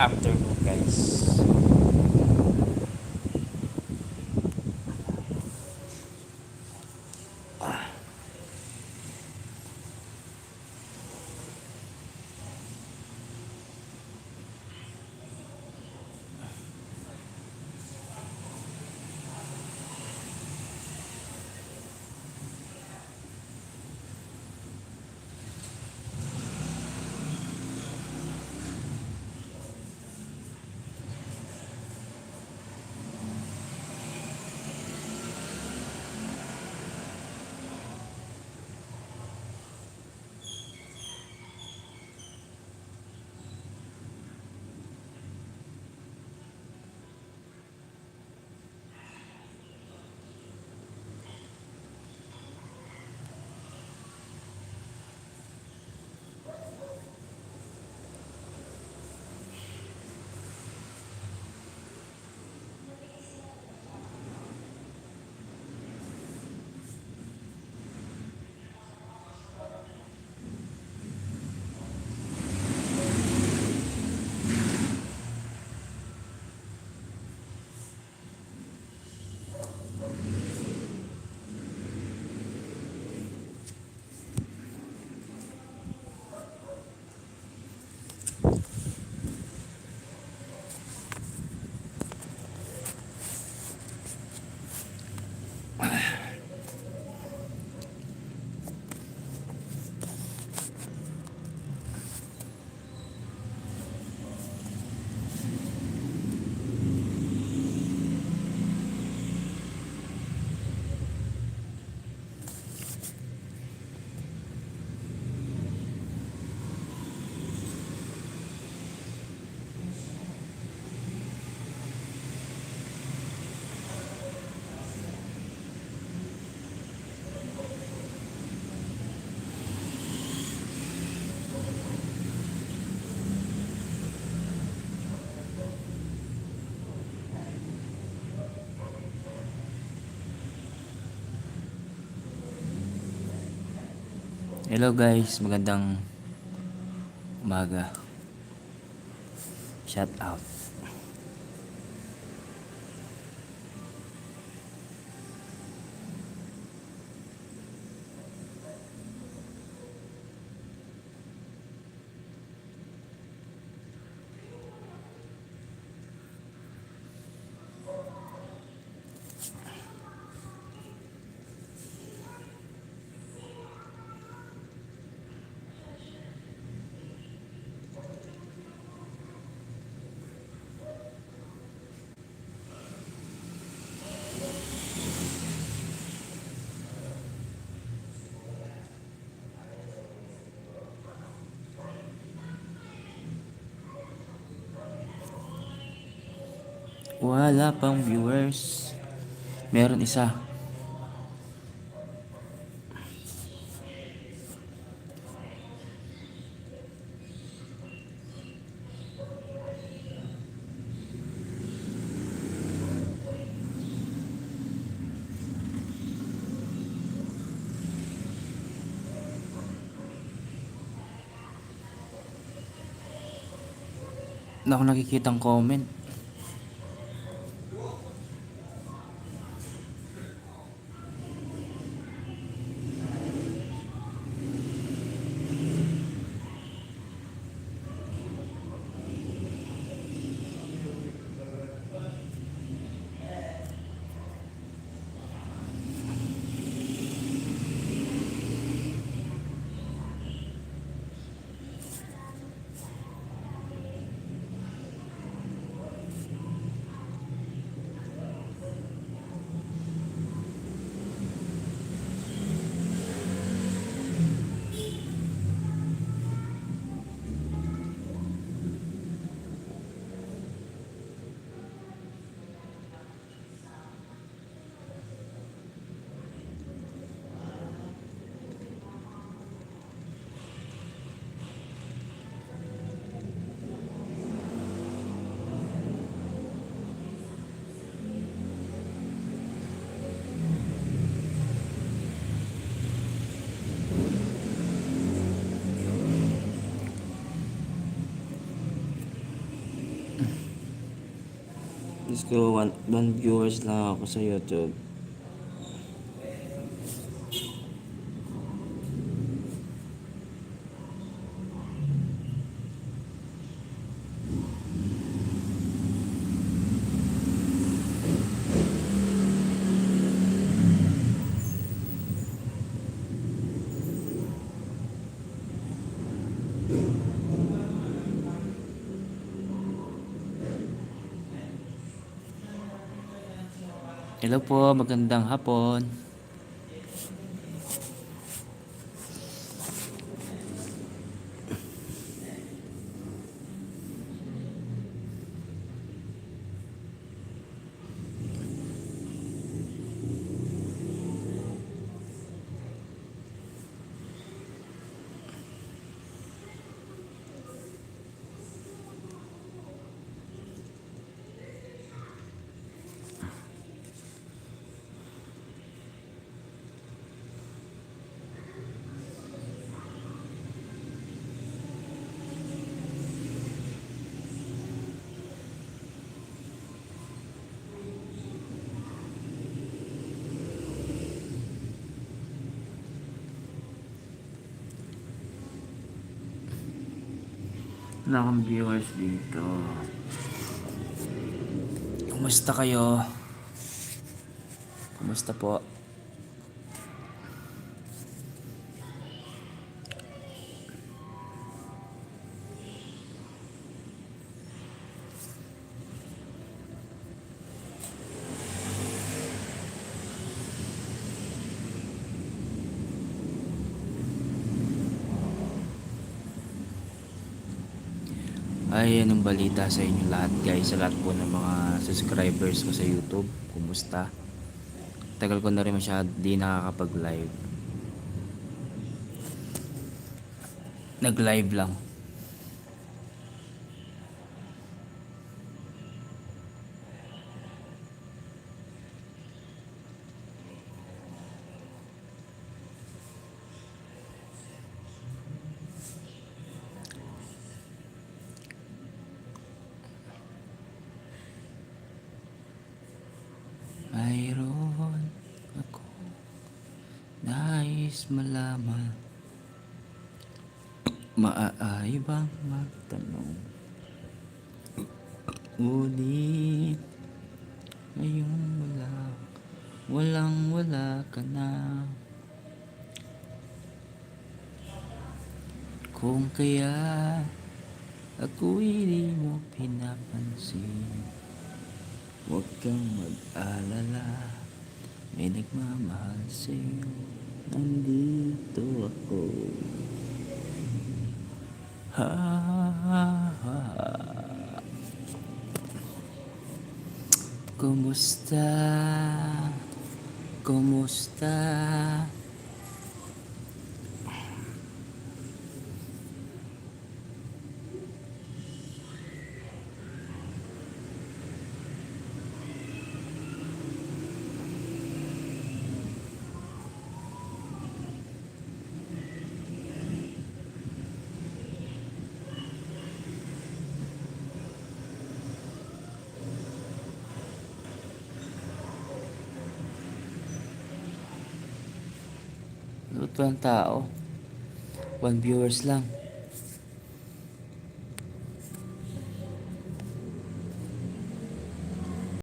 afternoon, guys. Hello guys, magandang umaga. Shout out. Wala pang viewers. Meron isa. Wala akong nakikitang comment. Let's go, one viewers lang ako sa YouTube. Hello po, magandang hapon. Wala akong viewers dito. Kumusta kayo? Kumusta po? Ay, anong balita sa inyo lahat guys, sa lahat po ng mga subscribers ko sa YouTube. Kumusta? Tagal ko na rin masyado di nakakapag-live. Nag-live lang. Mayroon ako nais malaman, maaari bang magtanong? Ngunit ngayong wala ka na. Kung kaya ako'y di mo pinapansin, huwag kang mag-alala, may nagmamahal sa'yo, nandito ako. Ha, ha, ha. Kumusta? Kumusta? Luto ang tao. 1 viewers lang.